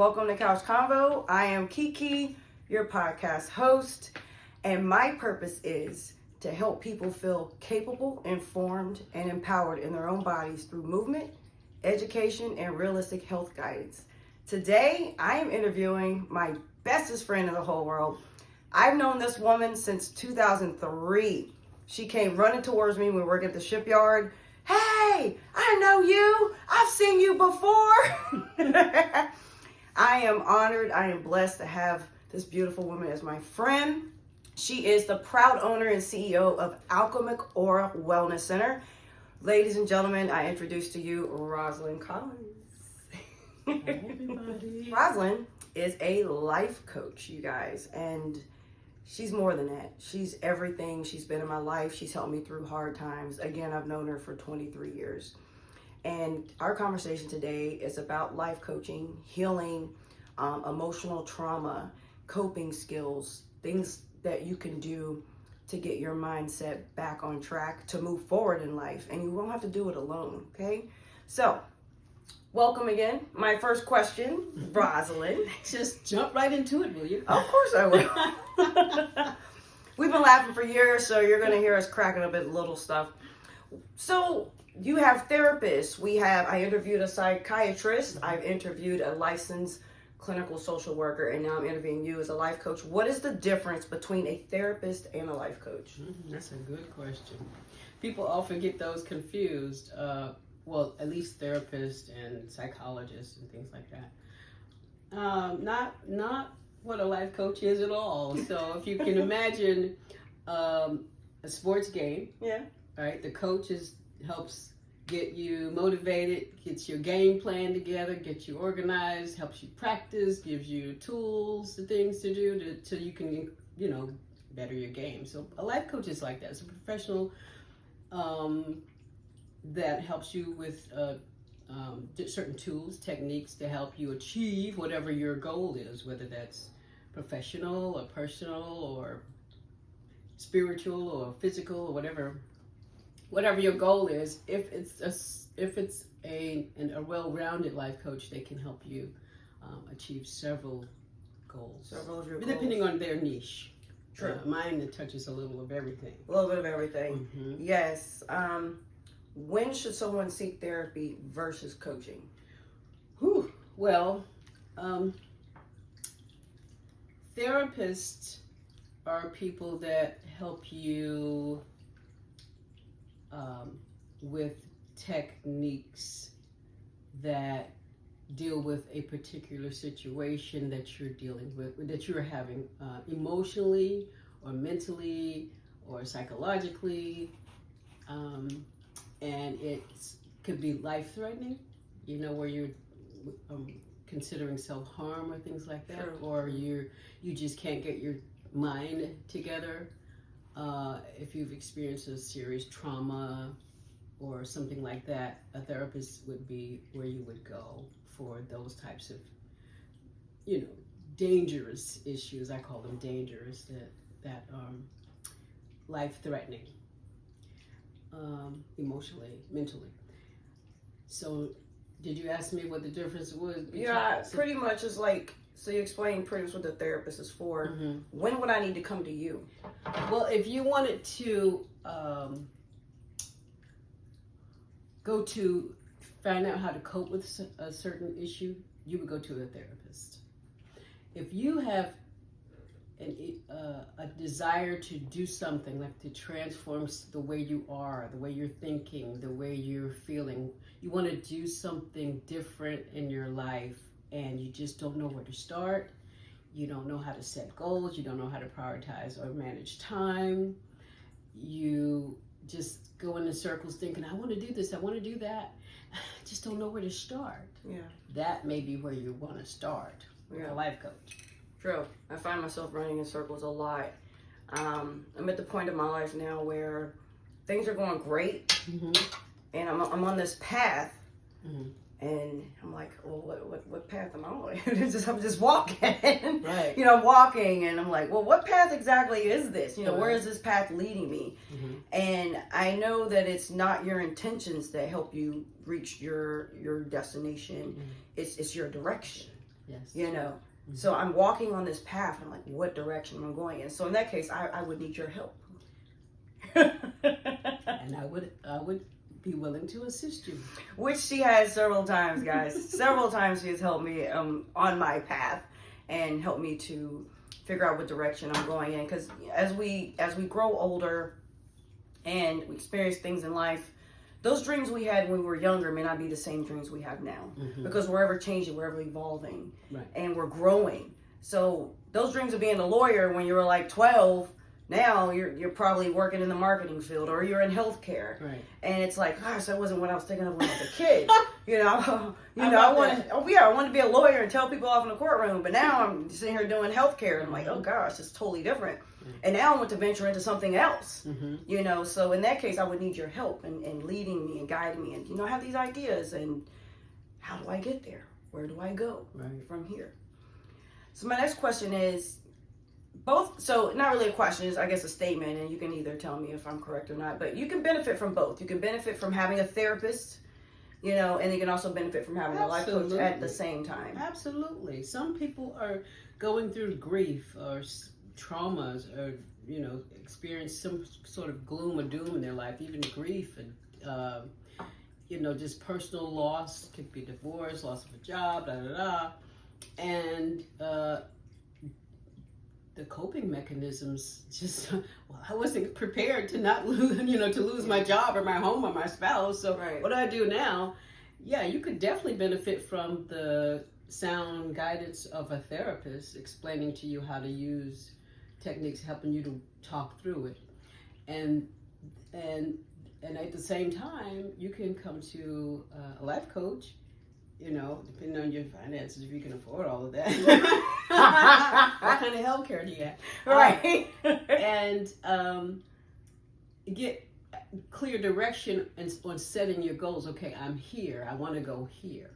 Welcome to Couch Convo. I am Kiki, your podcast host, and my purpose is to help people feel capable, informed, and empowered in their own bodies through movement, education, and realistic health guidance. Today, I am interviewing my bestest friend in the whole world. I've known this woman since 2003. She came running towards me when we worked at the shipyard. Hey, I know you. I've seen you before. I am honored. I am blessed to have this beautiful woman as my friend. She is the proud owner and CEO of Alchemic Ara Wellness Center. Ladies and gentlemen, I introduce to you Rosalyn Collins. Hi, everybody. Rosalyn is a life coach, you guys, and she's more than that. She's everything. She's been in my life. She's helped me through hard times. Again, I've known her for 23 years. And our conversation today is about life coaching, healing, emotional trauma, coping skills, things that you can do to get your mindset back on track to move forward in life. And you won't have to do it alone, okay? So, welcome again. My first question, Rosalyn. Just jump right into it, will you? Of course I will. We've been laughing for years, so you're going to hear us cracking up at little stuff. So, you have therapists. I interviewed a psychiatrist. I've interviewed a licensed clinical social worker, and now I'm interviewing you as a life coach. What is the difference between a therapist and a life coach? That's a good question. People often get those confused. Well, at least therapists and psychologists and things like that. Not what a life coach is at all. So if you can imagine a sports game, Yeah. right? The coach helps get you motivated, gets your game plan together, gets you organized, helps you practice, gives you tools, the things to do so you can, better your game. So a life coach is like that. It's a professional that helps you with certain tools, techniques to help you achieve whatever your goal is, whether that's professional or personal or spiritual or physical or whatever your goal is. If it's a well-rounded life coach, they can help you achieve several goals. Several of your goals. Depending on their niche. True. Mine touches a little of everything. A little bit of everything. Mm-hmm. Yes. When should someone seek therapy versus coaching? Well, therapists are people that help you with techniques that deal with a particular situation that you're dealing with, that you're having emotionally or mentally or psychologically, and it could be life-threatening, where you're considering self-harm or things like that. Sure. Or you just can't get your mind together. If you've experienced a serious trauma or something like that, a therapist would be where you would go for those types of, dangerous issues. I call them dangerous, that life-threatening, emotionally, mentally. So, did you ask me what the difference was? Yeah, pretty much is like, so you explained pretty much what the therapist is for. Mm-hmm. When would I need to come to you? Well, if you wanted to go to find out how to cope with a certain issue, you would go to a therapist. If you have a desire to do something, like to transform the way you are, the way you're thinking, the way you're feeling, you want to do something different in your life, and you just don't know where to start, you don't know how to set goals, you don't know how to prioritize or manage time, you just go in circles thinking, I want to do this, I want to do that, just don't know where to start. Yeah. That may be where you want to start with a life coach. True. I find myself running in circles a lot. I'm at the point in my life now where things are going great, Mm-hmm. and I'm on this path, Mm-hmm. and I'm like, well, what path am I on? I'm just walking. Right. I'm walking, and I'm like, well, what path exactly is this? Right. Where is this path leading me? Mm-hmm. And I know that it's not your intentions that help you reach your destination. Mm-hmm. It's your direction. Yes. You know, so I'm walking on this path. I'm like, what direction am I going in? So in that case, I would need your help. And I would be willing to assist you. Which she has several times, guys. Several times she has helped me on my path and helped me to figure out what direction I'm going in. Because as we grow older and we experience things in life, those dreams we had when we were younger may not be the same dreams we have now. Because we're ever changing, we're ever evolving, and we're growing. So those dreams of being a lawyer when you were like 12, now you're probably working in the marketing field or you're in healthcare. Right. And it's like, gosh, that wasn't what I was thinking of when I was a kid. I wanted to be a lawyer and tell people off in the courtroom, but now I'm sitting here doing healthcare and I'm like, oh gosh, it's totally different. And now I want to venture into something else. So in that case, I would need your help in leading me and guiding me. And, I have these ideas and how do I get there? Where do I go from here? So my next question is, so not really a question, is I guess a statement, and you can either tell me if I'm correct or not, but you can benefit from both. You can benefit from having a therapist, and you can also benefit from having a life coach at the same time. Absolutely. Some people are going through grief or traumas or, experience some sort of gloom or doom in their life, even grief and, just personal loss. Could be divorce, loss of a job, and the coping mechanisms just, I wasn't prepared to not lose, to lose my job or my home or my spouse. So what do I do now? Yeah, you could definitely benefit from the sound guidance of a therapist explaining to you how to use techniques, helping you to talk through it. And at the same time, you can come to a life coach, depending on your finances, if you can afford all of that. What kind of health care do you have? Right. And get clear direction on setting your goals. Okay, I'm here. I want to go here.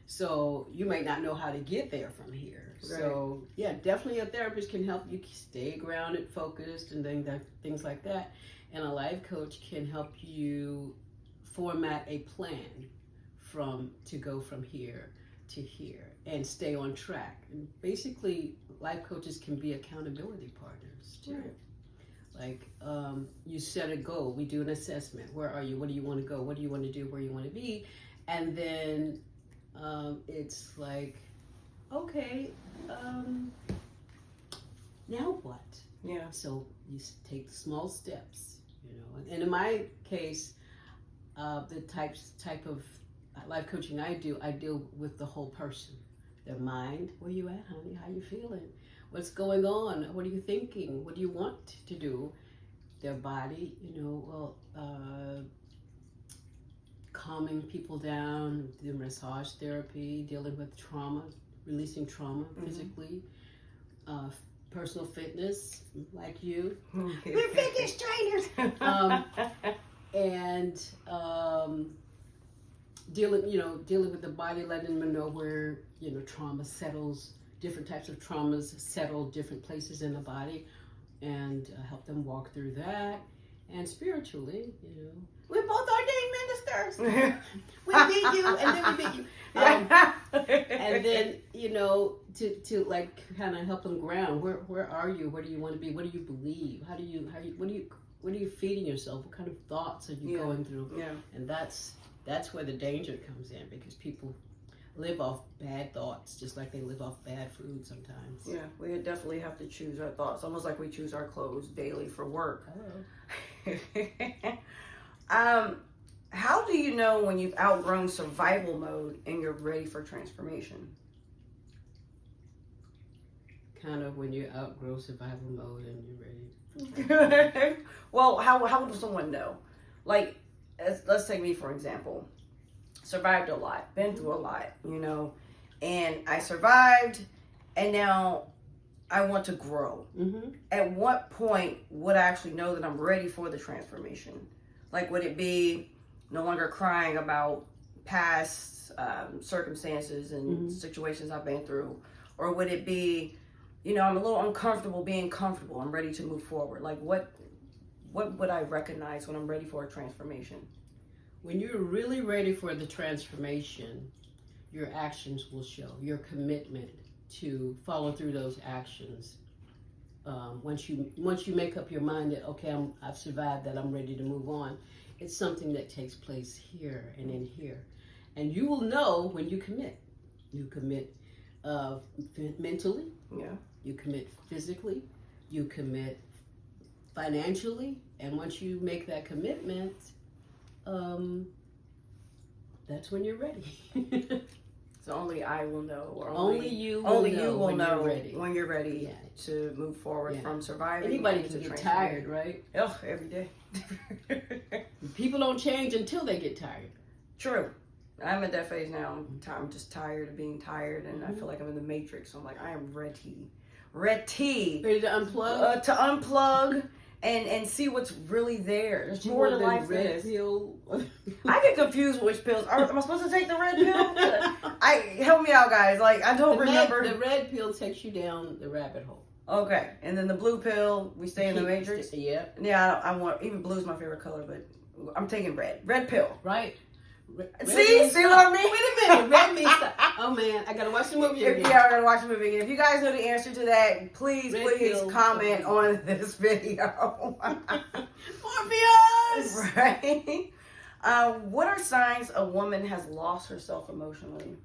So you might not know how to get there from here. Right. So yeah, definitely a therapist can help you stay grounded, focused, and things like that. And a life coach can help you format a plan to go from here to here and stay on track. And basically, life coaches can be accountability partners too. Right. Like you set a goal, we do an assessment. Where are you? What do you want to go? What do you want to do? Where you want to be? And then it's like, okay, now what? Yeah. So you take small steps, And in my case, the type of life coaching I deal with the whole person, their mind. Where you at, honey? How you feeling? What's going on? What are you thinking? What do you want to do? Their body, calming people down, doing massage therapy, dealing with trauma, releasing trauma physically, personal fitness, like you. We're fitness trainers. And dealing with the body, letting them know where, trauma settles, different types of traumas settle different places in the body, and help them walk through that. And spiritually, we're both ordained ministers. We beat you, and then we beat you. And then, to like kind of help them ground. Where are you? Where do you want to be? What do you believe? What are you feeding yourself? What kind of thoughts are you going through? Yeah. And that's where the danger comes in, because people live off bad thoughts, just like they live off bad food sometimes. Yeah, we definitely have to choose our thoughts, almost like we choose our clothes daily for work. How do you know when you've outgrown survival mode and you're ready for transformation? Kind of when you outgrow survival mode and you're ready. Well, how does someone know? Like, let's take me for example. Survived a lot, been through a lot, and I survived, and now I want to grow. At what point would I actually know that I'm ready for the transformation? Like, would it be no longer crying about past circumstances and situations I've been through? Or would it be, I'm a little uncomfortable being comfortable, I'm ready to move forward? Like, what would I recognize when I'm ready for a transformation? When you're really ready for the transformation, your actions will show. Your commitment to follow through those actions. Once you make up your mind that, okay, I've survived that, I'm ready to move on, it's something that takes place here and in here. And you will know when you commit. You commit mentally. Yeah. You commit physically. You commit financially. And once you make that commitment, that's when you're ready. So only I will know, or only you will know when you're ready to move forward from surviving. Anybody can get tired, right? Oh, every day. People don't change until they get tired. True. I'm at that phase now. I'm just tired of being tired, and I feel like I'm in the Matrix. So I'm like, I am ready to unplug, to unplug and see what's really there. There's more to life than this. Pill? I get confused which pills. Am I supposed to take the red pill? Help me out, guys. Like, I don't remember. The red pill takes you down the rabbit hole. Okay, and then the blue pill, we stay in the Matrix. Yeah. Yeah, I want, even blue's my favorite color, but I'm taking red. Red pill. Right. See what I mean? Wait a minute. Red means oh man, I gotta watch the movie again. Yeah, I gotta watch the movie again. If you guys know the answer to that, please comment on this video. Morpheus! Right. What are signs a woman has lost herself emotionally?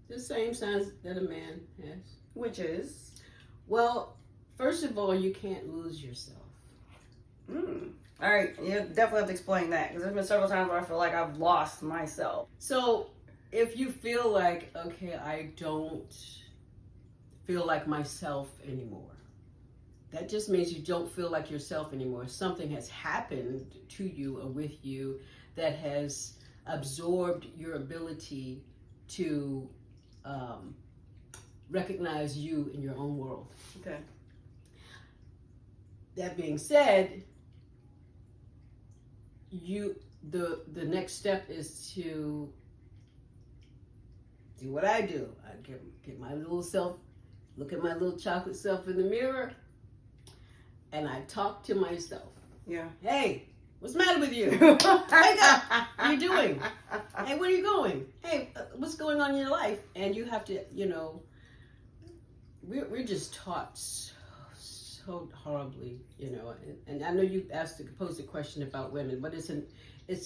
The same signs that a man has. Which is? Well, first of all, you can't lose yourself. All right, you definitely have to explain that, because there's been several times where I feel like I've lost myself. So if you feel like, okay, I don't feel like myself anymore, that just means you don't feel like yourself anymore. Something has happened to you or with you that has absorbed your ability to recognize you in your own world. Okay. That being said, the next step is to do what I do. I get my little self, look at my little chocolate self in the mirror, and I talk to myself. Yeah. Hey, what's the matter with you? Hey, what are you doing? Hey, where are you going? Hey, what's going on in your life? And you have to, we're just taught so horribly, and I know you posed a question about women, but it's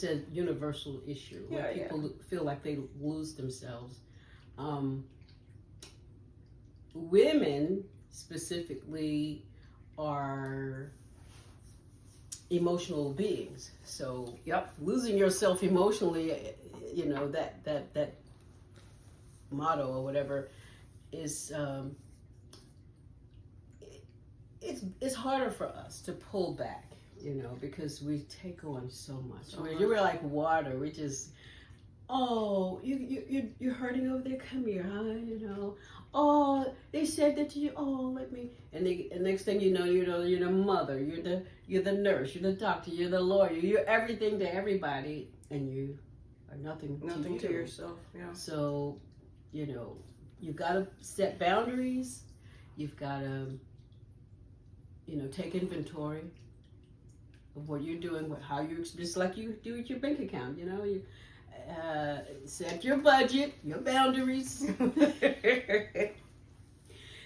a universal issue where people feel like they lose themselves. Women specifically are emotional beings, so losing yourself emotionally, that motto or whatever is it's harder for us to pull back, because we take on so much. We're like water. We just, you're hurting over there. Come here, huh? Oh, they said that to you. Oh, let me. And next thing you know, you're the mother. You're the nurse. You're the doctor. You're the lawyer. You're everything to everybody, and you are nothing to yourself. Yeah. So, you've got to set boundaries. You've got to take inventory of what you're doing, how you're, just like you do with your bank account, you set your budget, your boundaries.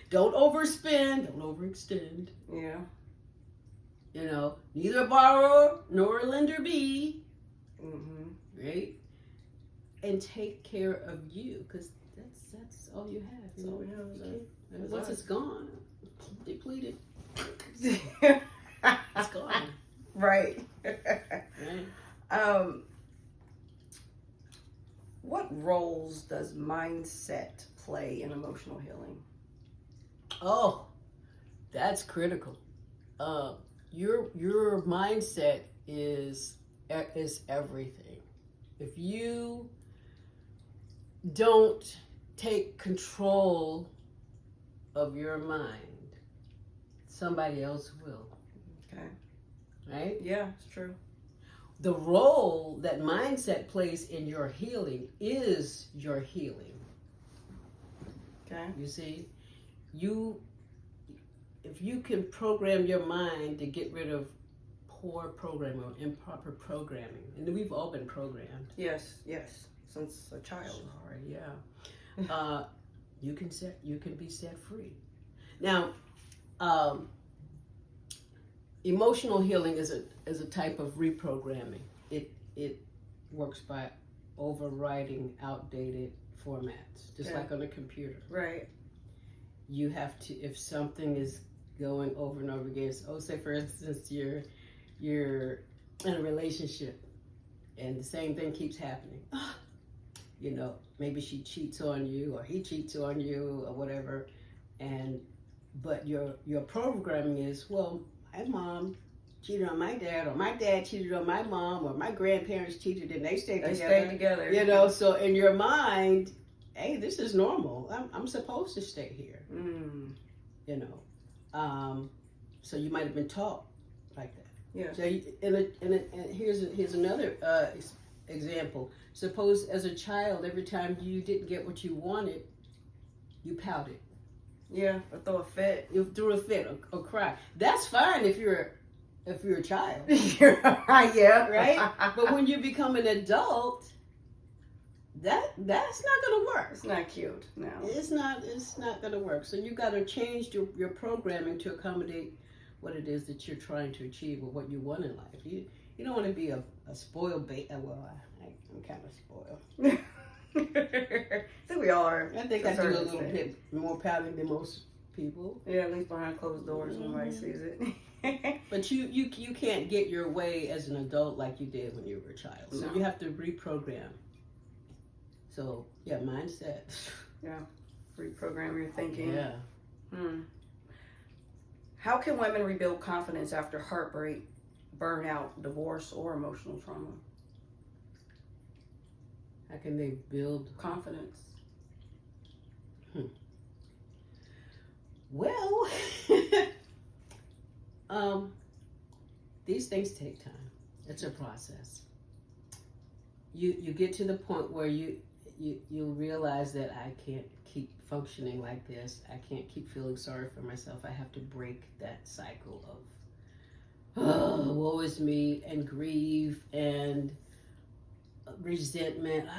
Don't overspend, don't overextend. Yeah. Neither a borrower nor a lender be. Right? And take care of you, because that's all you have. That's all we have. Once it's gone, depleted. It's gone. Right. Right. What roles does mindset play in emotional healing? Oh, that's critical. Your mindset is everything. If you don't take control of your mind, somebody else will. Okay. Right? Yeah, it's true. The role that mindset plays in your healing is your healing. Okay. You see, if you can program your mind to get rid of poor programming or improper programming, and we've all been programmed. Yes, yes. since a child. Sorry, yeah. You can be set free. Now, emotional healing is a type of reprogramming. It works by overriding outdated formats, just like on a computer. Right. You have to, if something is going over and over again. So, say for instance, you're in a relationship, and the same thing keeps happening. You know, maybe she cheats on you, or he cheats on you, or whatever, but your programming is, well, my mom cheated on my dad, or my dad cheated on my mom, or my grandparents cheated and they stayed together. You know, so in your mind, hey, this is normal. I'm supposed to stay here. You know, so you might have been taught like that. Yeah. So and here's another example. Suppose as a child, every time you didn't get what you wanted, you pouted. Yeah, or throw a fit. You threw a fit or cry. That's fine if you're a child. Yeah. Right? But when you become an adult, that's not gonna work. It's not cute. No. It's not gonna work. So you gotta change your programming to accommodate what it is that you're trying to achieve or what you want in life. You don't want to be a spoiled baby. Well, I'm kind of spoiled. I think we all are. I think I do a little bit more pouting than most people. Yeah, at least behind closed doors, nobody sees it. But you can't get your way as an adult like you did when you were a child. So you have to reprogram. So yeah, mindset. Yeah, reprogram your thinking. Yeah. How can women rebuild confidence after heartbreak, burnout, divorce, or emotional trauma? How can they build confidence? Well, these things take time. It's a process. You get to the point where you realize that I can't keep functioning like this. I can't keep feeling sorry for myself. I have to break that cycle of woe is me, and grieve and resentment.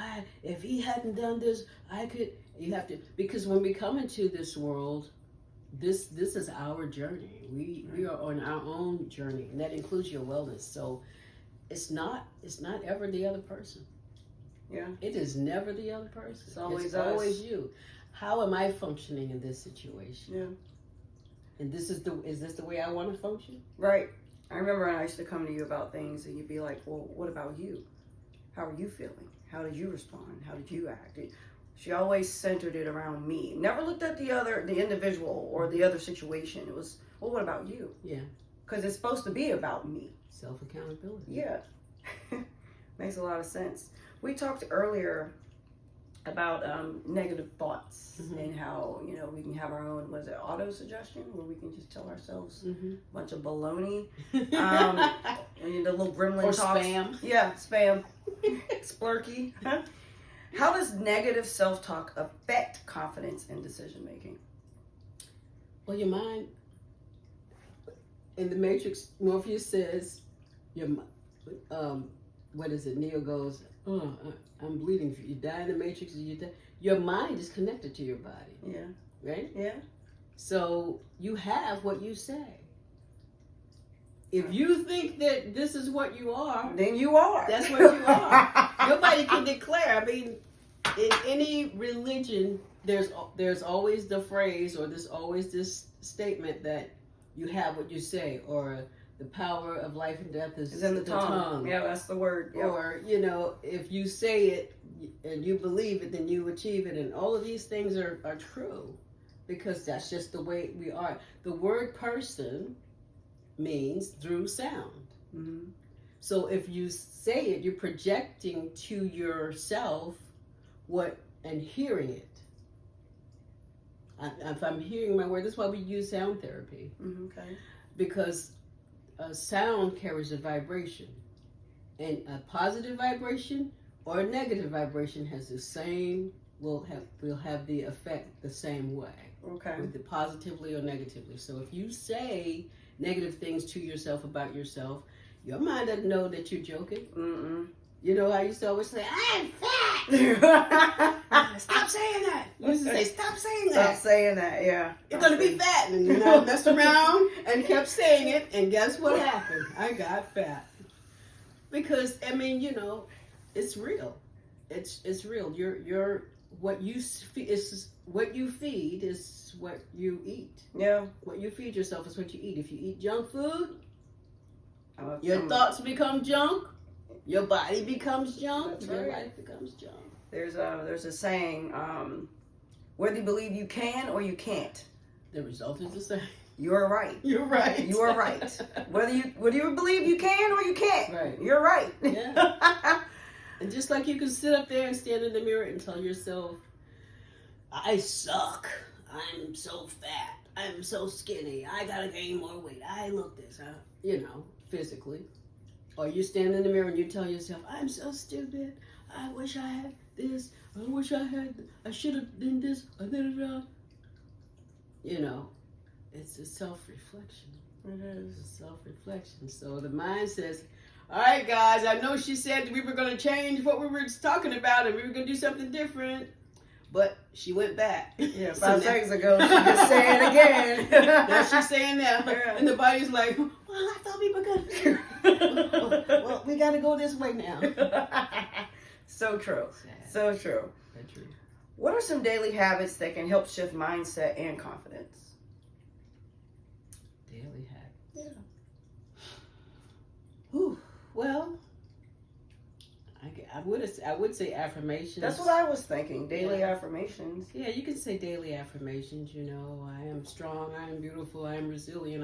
If he hadn't done this, you have to, because when we come into this world, this is our journey. We are on our own journey, and that includes your wellness. So it's not ever the other person. Yeah. It is never the other person. It's always it's us. Always you. How am I functioning in this situation? Yeah. And is this the way I want to function? Right. I remember I used to come to you about things, and you'd be like, well, what about you? How are you feeling? How did you respond? How did you act? She always centered it around me. Never looked at the individual or the other situation. It was, well, what about you? Yeah. Because it's supposed to be about me. Self-accountability. Yeah. Makes a lot of sense. We talked earlier about negative thoughts and how, we can have our own, auto-suggestion, where we can just tell ourselves a bunch of baloney. The little gremlin or talks. Spam. Yeah, spam. Splurky. How does negative self-talk affect confidence and decision-making? Well, your mind, in the Matrix, Morpheus says, what is it? Neo goes, I'm bleeding. If you die in the Matrix, your mind is connected to your body. Yeah. Right? Yeah. So you have what you say. If you think that this is what you are, then you are. That's what you are. Nobody can declare. I mean, in any religion, there's always the phrase, or there's always this statement that you have what you say, or the power of life and death is in the tongue. Yeah, that's the word. Yep. Or, if you say it and you believe it, then you achieve it. And all of these things are true, because that's just the way we are. The word person means through sound. Mm-hmm. So if you say it, you're projecting to yourself and hearing it. If I'm hearing my word, that's why we use sound therapy. Okay. Because sound carries a vibration, and a positive vibration or a negative vibration has the same, will have the effect the same way. Okay. Either positively or negatively. So if you say negative things to yourself about yourself, your mind doesn't know that you're joking. You know, I used to always say, I'm fat. Stop saying that. You used to say, stop saying that. Stop saying that, yeah. You're going to be fat. And then I messed around and kept saying it. And guess what happened? I got fat. Because, I mean, you know, it's real. It's real. You're what you feed is what you feed is what you eat. Yeah. What you feed yourself is what you eat. If you eat junk food, your thoughts become junk. Your body becomes junk. That's Your right. life becomes junk. There's a saying, whether you believe you can or you can't, The result is the same. you're right. You're right. You are right. Whether you believe you can or you can't, Right. you're right. Yeah. And just like you can sit up there and stand in the mirror and tell yourself, I suck. I'm so fat. I'm so skinny. I gotta gain more weight. I look this, you know, physically. Or you stand in the mirror and you tell yourself, I'm so stupid. I wish I had this. I should have done this. You know, it's a self-reflection. It is. It's a self-reflection. So the mind says, all right, guys, I know she said we were going to change what we were talking about and we were going to do something different. But she went back. Yeah, 5 seconds ago, she just saying it again. Now she's saying that. Yeah. And the body's like, well, I thought we were going to. Well, we got to go this way now. So true. Sad. So true. Very true. What are some daily habits that can help shift mindset and confidence? Daily habits. Yeah. Whew. Well, I would say affirmations. That's what I was thinking. Daily Yeah. affirmations. Yeah, you can say daily affirmations. You know, I am strong. I am beautiful. I am resilient.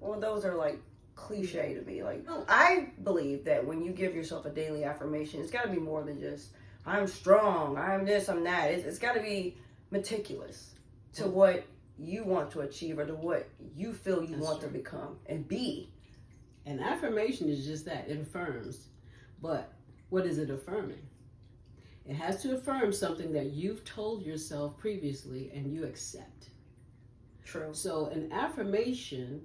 Well, those are like cliche to me. Like, I believe that when you give yourself a daily affirmation, it's got to be more than just I'm strong, I'm this, I'm that. It's got to be meticulous to what you want to achieve or to what you feel you want to become and be. An affirmation is just that. It affirms. But what is it affirming? It has to affirm something that you've told yourself previously and you accept. True. So an affirmation,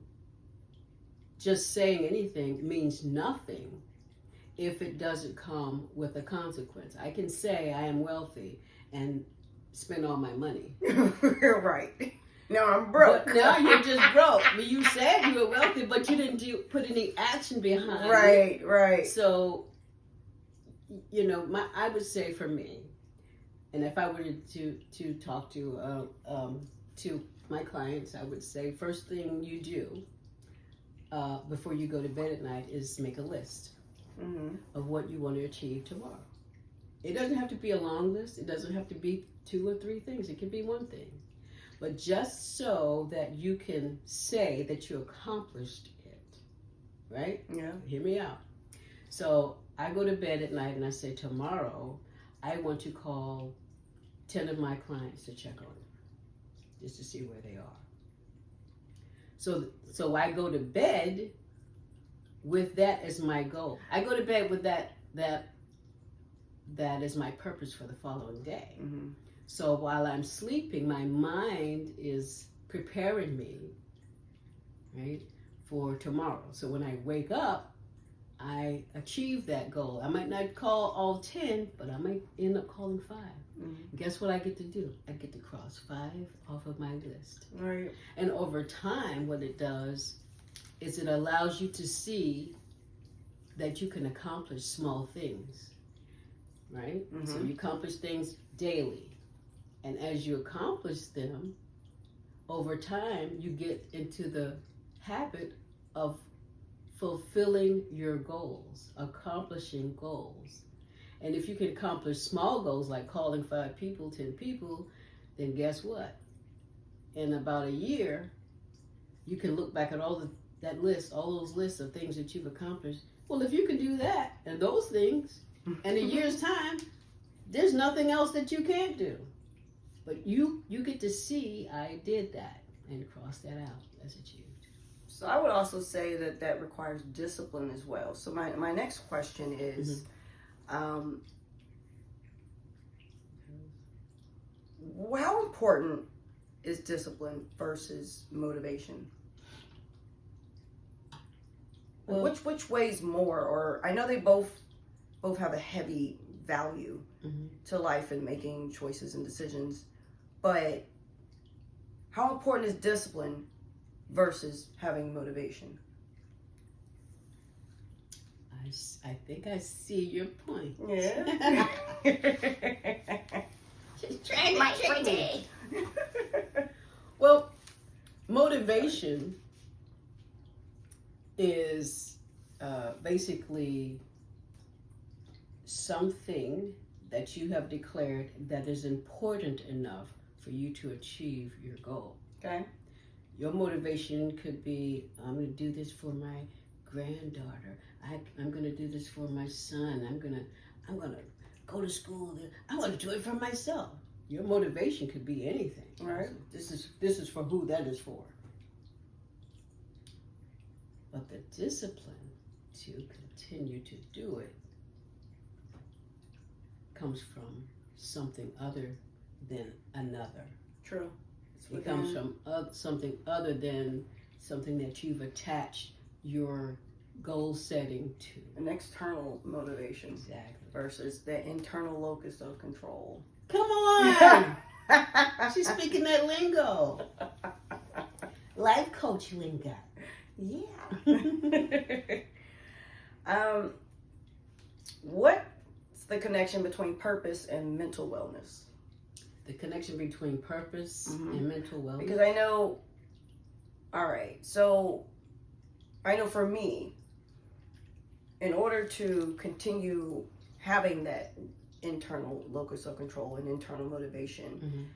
just saying anything, means nothing if it doesn't come with a consequence. I can say I am wealthy and spend all my money. You're right. No, I'm broke. But now you're just broke. But you said you were wealthy, but you didn't put any action behind it. Right. So, you know, I would say for me, and if I were to talk to my clients, I would say first thing you do before you go to bed at night is make a list of what you want to achieve tomorrow. It doesn't have to be a long list. It doesn't have to be 2 or 3 things. It can be 1 thing. But just so that you can say that you accomplished it, right? Yeah. Hear me out. So I go to bed at night and I say, tomorrow I want to call 10 of my clients to check on them, just to see where they are. So I go to bed with that as my goal. I go to bed with that is my purpose for the following day. Mm-hmm. So while I'm sleeping, my mind is preparing me, right, for tomorrow. So when I wake up, I achieve that goal. I might not call all 10, but I might end up calling 5. Mm-hmm. Guess what I get to do? I get to cross 5 off of my list. Right. And over time, what it does is it allows you to see that you can accomplish small things, right? Mm-hmm. So you accomplish things daily. And as you accomplish them, over time, you get into the habit of fulfilling your goals, accomplishing goals. And if you can accomplish small goals like calling 5 people, 10 people, then guess what? In about a year, you can look back at all those lists of things that you've accomplished. Well, if you can do that and those things in a year's time, there's nothing else that you can't do. But you get to see I did that and cross that out as achieved. So I would also say that requires discipline as well. So my next question is, how important is discipline versus motivation? Well, which weighs more? Or I know they both both have a heavy value Mm-hmm. to life and making choices and decisions. But how important is discipline versus having motivation? I think I see your point. Yeah. Just trying to trick me. Well, motivation is basically something that you have declared that is important enough for you to achieve your goal. Okay. Your motivation could be, I'm going to do this for my granddaughter. I'm going to do this for my son. I'm going to go to school. I want to do it for myself. Your motivation could be anything. Right. This is for who that is for. But the discipline to continue to do it comes from something other than another. True. It comes from something other than something that you've attached your goal setting to. An external motivation. Exactly. Versus the internal locus of control. Come on! She's speaking that lingo. Life coach lingo. Yeah. What's the connection between purpose and mental wellness? The connection between purpose and mental wellness. Because I know, all right, so I know for me, in order to continue having that internal locus of control and internal motivation,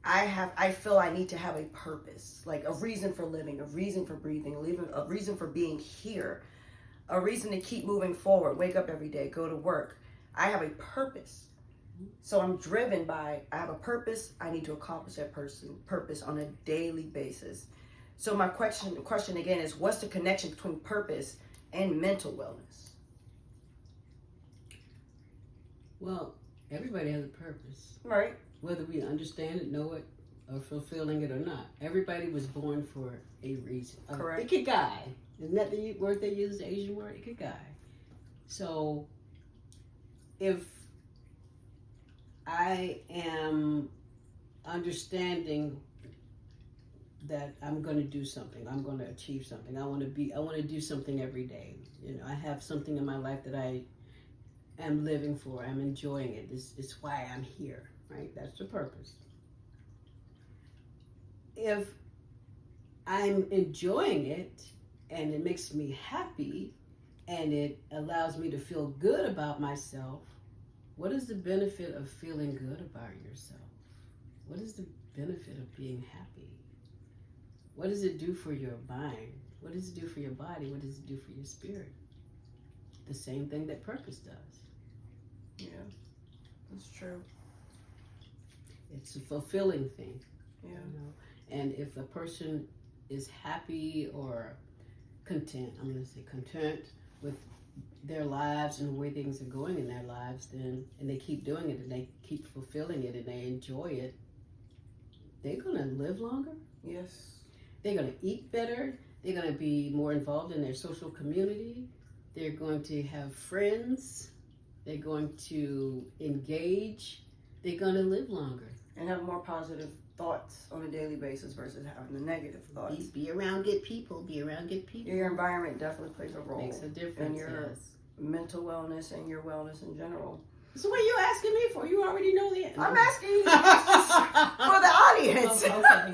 I feel I need to have a purpose, like a reason for living, a reason for breathing, a reason for being here, a reason to keep moving forward, wake up every day, go to work. I have a purpose. So I'm driven by, I have a purpose, I need to accomplish that purpose on a daily basis. So my question again is, what's the connection between purpose and mental wellness? Well, everybody has a purpose. Right. Whether we understand it, know it, or fulfilling it or not. Everybody was born for a reason. Correct. Ikigai. Isn't that the word they use, the Asian word? Ikigai. So, if I am understanding that I'm going to do something, I'm going to achieve something, I want to do something every day. You know, I have something in my life that I am living for. I'm enjoying it. It's why I'm here, right? That's the purpose. If I'm enjoying it and it makes me happy and it allows me to feel good about myself, what is the benefit of feeling good about yourself? What is the benefit of being happy? What does it do for your mind? What does it do for your body? What does it do for your spirit? The same thing that purpose does. Yeah, that's true. It's a fulfilling thing. Yeah. You know? And if a person is happy or content, I'm going to say content with their lives and the way things are going in their lives, then, and they keep doing it and they keep fulfilling it and they enjoy it, they're going to live longer. Yes. They're going to eat better. They're going to be more involved in their social community. They're going to have friends. They're going to engage. They're going to live longer. And have more positive thoughts on a daily basis versus having the negative thoughts. Be around good people. Be around good people. Your environment definitely plays a role. Makes a difference, in your mental wellness and your wellness in general. So what are you asking me for? You already know the answer. I'm asking you for the audience. Oh, okay.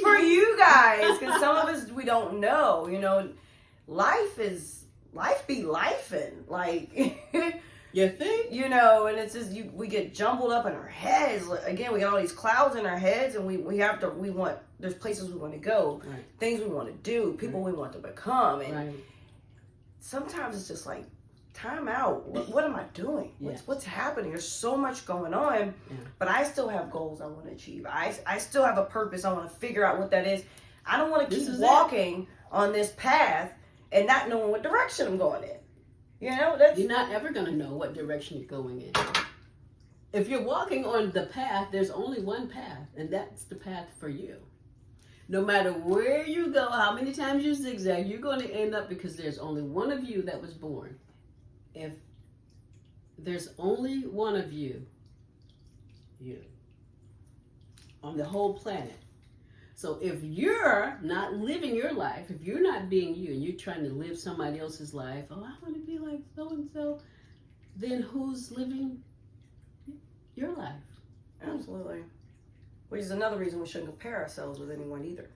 For you guys, because some of us, we don't know. You know, life be lifing. Like, you think? You know, and it's just, we get jumbled up in our heads. Again, we got all these clouds in our heads, and there's places we want to go, right. Things we want to do, people we want to become. And right. sometimes it's just like, time out. What am I doing? Yes. What's happening? There's so much going on, but I still have goals I want to achieve. I still have a purpose. I want to figure out what that is. I don't want to keep walking on this path and not knowing what direction I'm going in. You know, you're not ever going to know what direction you're going in. If you're walking on the path, there's only one path, and that's the path for you. No matter where you go, how many times you zigzag, you're going to end up, because there's only one of you that was born. If there's only one of you on the whole planet. So if you're not living your life, if you're not being you and you're trying to live somebody else's life, oh, I want to be like so-and-so, then who's living your life? Absolutely. Which is another reason we shouldn't compare ourselves with anyone either.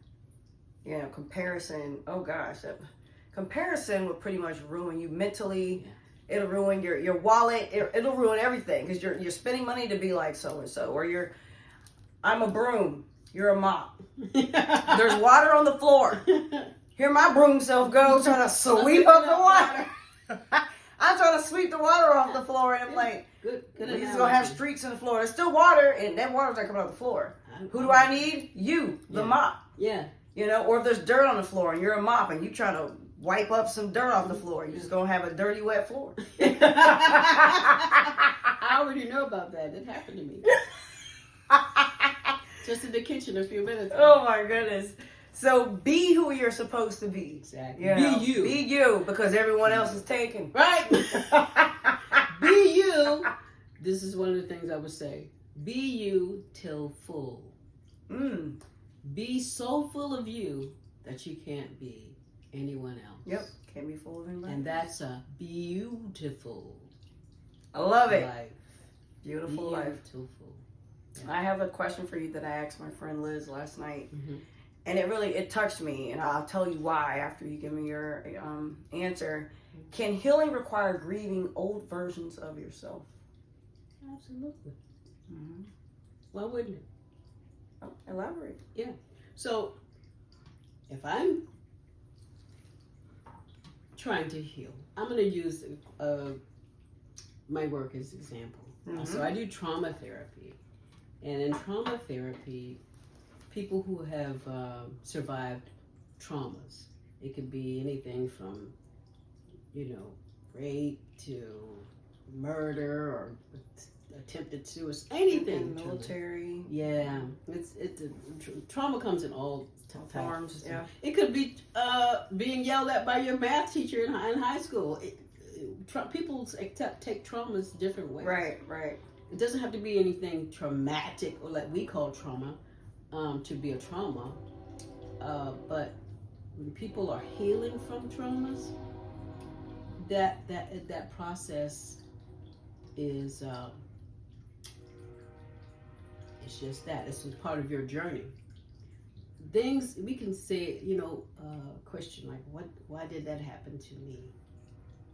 You know, comparison, oh gosh, comparison would pretty much ruin you mentally. Yeah. It'll ruin your wallet. It'll ruin everything because you're spending money to be like so-and-so. Or I'm a broom. You're a mop. There's water on the floor. Here my broom self goes trying to sweep up the water. I'm trying to sweep the water off the floor, and I'm like, good we're just going to have streaks in the floor. There's still water, and that water's not coming off the floor. Who do I need? You, the mop. Yeah. You know, or if there's dirt on the floor, and you're a mop, and you trying to wipe up some dirt off the floor, you're just going to have a dirty, wet floor. I already know about that. It happened to me. Just in the kitchen a few minutes ago. Oh my goodness. So be who you're supposed to be. Exactly. You know, be you. Be you because everyone else is taken. Right. Be you. This is one of the things I would say. Be you till full. Be so full of you that you can't be anyone else. Yep. Can't be full of anybody. And that's a beautiful I love it. life. Beautiful life. Beautiful. Yeah. I have a question for you that I asked my friend Liz last night. Mm-hmm. And it touched me, and I'll tell you why after you give me your answer. Can healing require grieving old versions of yourself? Absolutely. Mm-hmm. Why wouldn't it? Oh, elaborate. Yeah. So, if I'm trying to heal, I'm going to use my work as an example. Mm-hmm. So I do trauma therapy. And in trauma therapy, people who have survived traumas, it could be anything from, rape to murder or attempted suicide, anything. Military. Yeah, trauma comes in all forms. Yeah, it could be being yelled at by your math teacher in high school. People take traumas different ways. Right. It doesn't have to be anything traumatic or like we call trauma to be a trauma. But when people are healing from traumas, that process is it's just that. It's part of your journey. Things we can say, question like, why did that happen to me?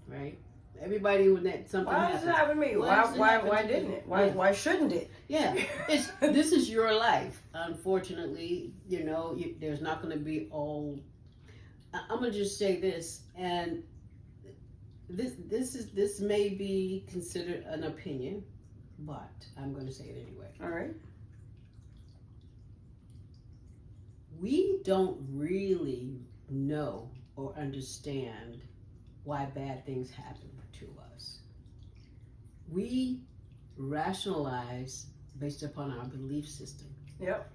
Right? Everybody when something why happens. does it happen to me? Why didn't it? Why shouldn't it? Yeah, this is your life. Unfortunately, there's not going to be all. I'm going to just say this, and this may be considered an opinion, but I'm going to say it anyway. All right. We don't really know or understand why bad things happen to us. We rationalize based upon our belief system. Yep.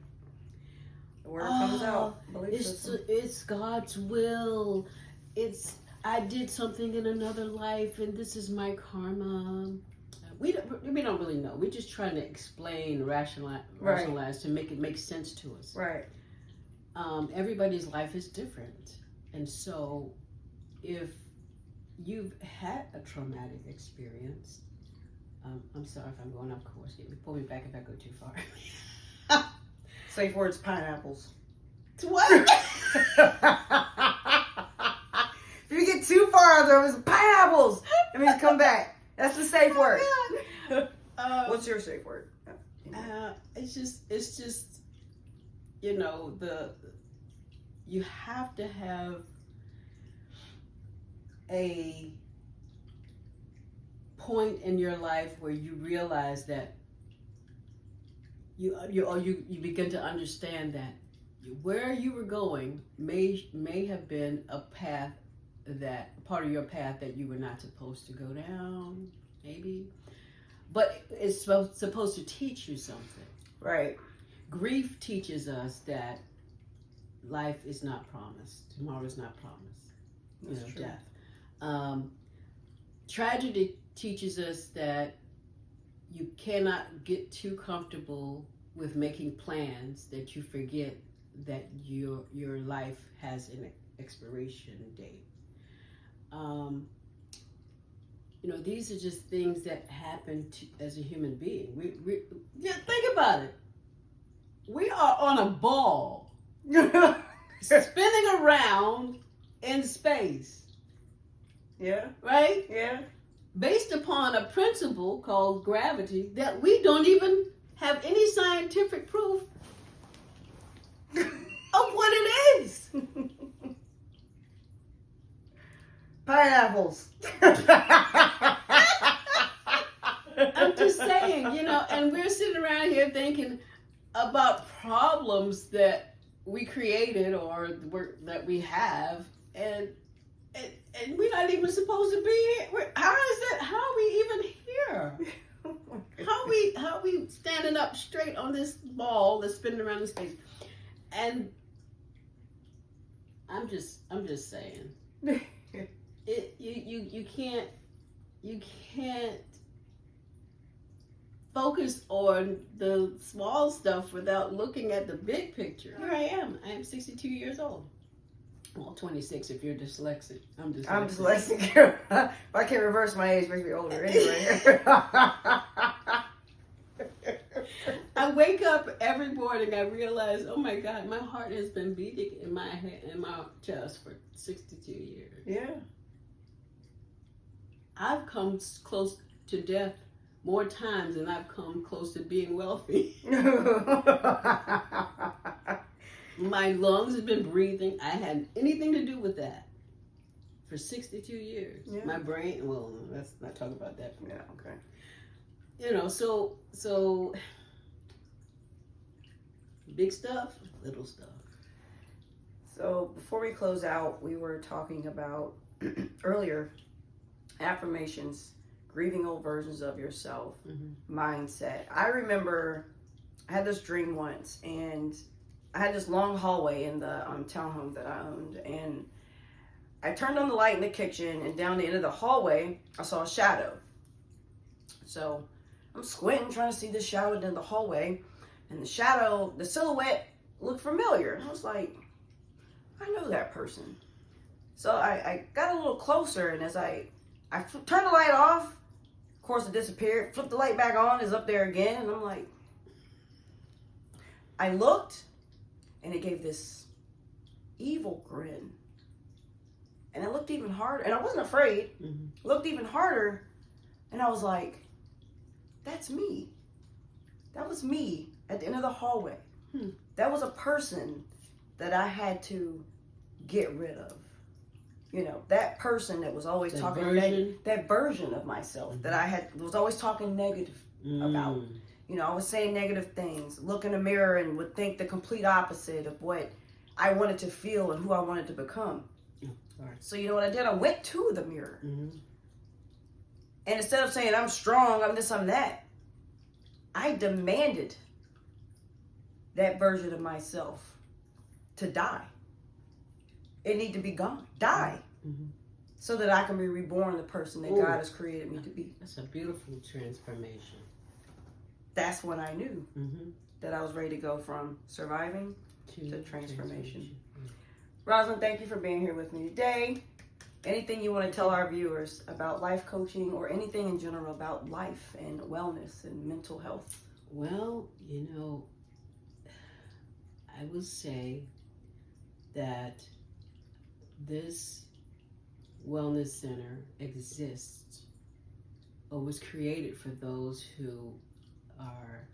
The word comes out. Belief system. It's God's will. I did something in another life, and this is my karma. We don't really know. We're just trying to explain, rationalize to make it make sense to us. Right. Everybody's life is different, and so if you've had a traumatic experience, I'm sorry if I'm going off course. Pull me back if I go too far. Safe words: pineapples. What? If you get too far, there was pineapples. It means come back. That's the safe word. What's your safe word? It's just you have to have a point in your life where you realize that you begin to understand that where you were going may have been a path, that part of your path that you were not supposed to go down, maybe, but it's supposed to teach you something. Right. Grief teaches us that life is not promised. Tomorrow is not promised. That's true. Death. Tragedy teaches us that you cannot get too comfortable with making plans that you forget that your life has an expiration date. These are just things that happen as a human being. We think about it. We are on a ball spinning around in space. Yeah. Right? Yeah. Based upon a principle called gravity that we don't even have any scientific proof of what it is. Pineapples. I'm just saying, and we're sitting around here thinking about problems that we created or that we have, and we're not even supposed to be here. How are we even here? How are we standing up straight on this ball that's spinning around in space? And I'm just saying, you can't focus on the small stuff without looking at the big picture. Here I am 62 years old. Well, 26 if you're dyslexic. I'm dyslexic. If I can't reverse my age, it makes me older anyway. I wake up every morning, I realize, oh my God, my heart has been beating in my head, in my chest for 62 years. Yeah. I've come close to death more times than I've come close to being wealthy. My lungs have been breathing. I had anything to do with that for 62 years. Yeah. My brain, well, let's not talk about that. Yeah, okay. So big stuff, little stuff. So before we close out, we were talking about earlier affirmations, grieving old versions of yourself, mindset. I remember I had this dream once, and I had this long hallway in the townhome that I owned, and I turned on the light in the kitchen, and down the end of the hallway, I saw a shadow. So I'm squinting, trying to see the shadow in the hallway, and the shadow, the silhouette looked familiar. And I was like, I know that person. So I got a little closer, and as I turned the light off, of course it disappeared, flipped the light back on, it's up there again, and I'm like, I looked, and it gave this evil grin. And I looked even harder, and I wasn't afraid. Looked even harder, and I was like, that's me. That was me at the end of the hallway. That was a person that I had to get rid of. That person that was always talking negative, that version of myself that I was always talking negative about. I was saying negative things, look in the mirror and would think the complete opposite of what I wanted to feel and who I wanted to become. So you know what I did? I went to the mirror. And instead of saying, I'm strong, I'm this, I'm that, I demanded that version of myself to die. It need to be gone. Die. So that I can be reborn the person that God has created me to be. That's a beautiful transformation. That's when I knew that I was ready to go from surviving to transformation. Rosalyn, thank you for being here with me today. Anything you want to tell our viewers about life coaching or anything in general about life and wellness and mental health? Well, I would say that this wellness center exists or was created for those who are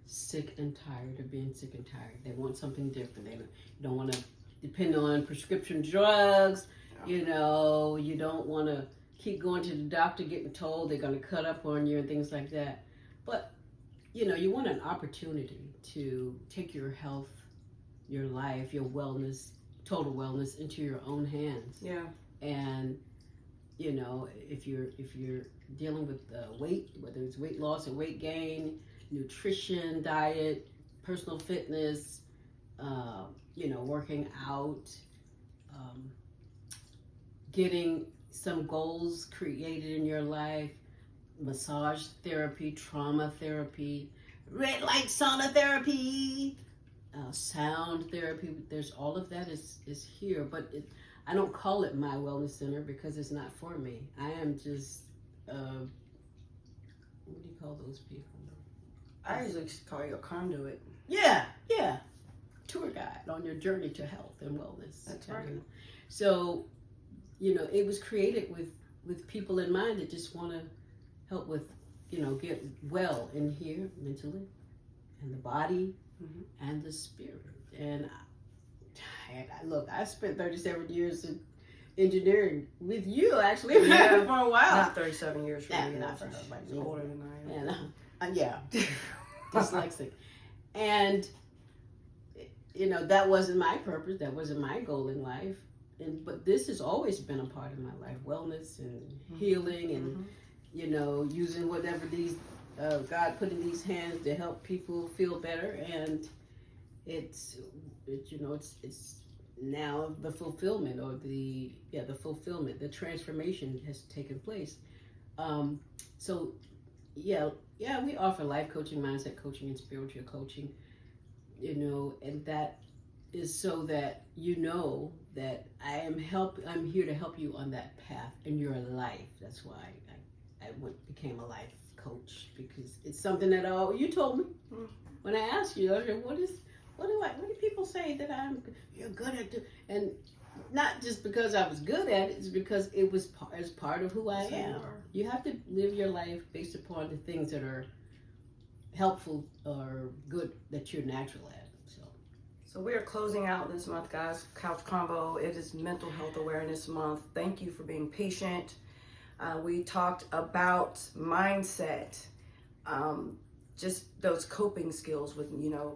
sick and tired of being sick and tired. They want something different. They don't want to depend on prescription drugs. You don't want to keep going to the doctor getting told they're going to cut up on you and things like that. But, you want an opportunity to take your health, your life, your wellness, total wellness into your own hands. Yeah. And, if you're dealing with weight, whether it's weight loss or weight gain, nutrition, diet, personal fitness, working out, getting some goals created in your life, massage therapy, trauma therapy, red light sauna therapy, sound therapy. There's all of that is here, but I don't call it my wellness center because it's not for me. I am just, what do you call those people? I usually call you a conduit. Yeah. Tour guide on your journey to health and wellness. That's right. So, it was created with people in mind that just want to help with, get well in here mentally and the body and the spirit. And look, I spent 37 years in engineering with you, actually, for a while. Not 37 years for me. Not for nobody. She's older than I am. And, dyslexic. And, that wasn't my purpose. That wasn't my goal in life. But this has always been a part of my life. Wellness and healing and, using whatever these, God put in these hands to help people feel better. And it's now the fulfillment or the fulfillment, the transformation has taken place. We offer life coaching, mindset coaching, and spiritual coaching, and that is so that that I'm here to help you on that path in your life. That's why I became a life coach, because it's something that you told me when I asked you, I said, what do people say that you're good at doing? And not just because I was good at it, it's because it was as part of who I am. You have to live your life based upon the things that are helpful or good that you're natural at. So we are closing out this month, guys. Couch Convo. It is Mental Health Awareness Month. Thank you for being patient. We talked about mindset, just those coping skills with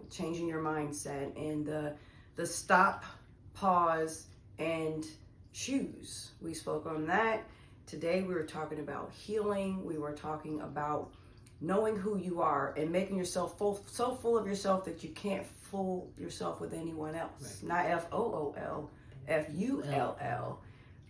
changing your mindset, and the stop, pause, and choose. We spoke on that. Today we were talking about healing. We were talking about knowing who you are and making yourself so full of yourself that you can't fool yourself with anyone else. Right. Not FOOL, FULL.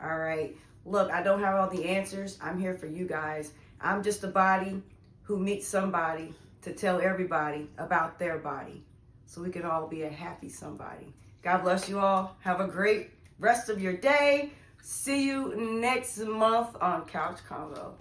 All right. Look, I don't have all the answers. I'm here for you guys. I'm just a body who meets somebody to tell everybody about their body, so we can all be a happy somebody. God bless you all. Have a great rest of your day. See you next month on Couch Convo.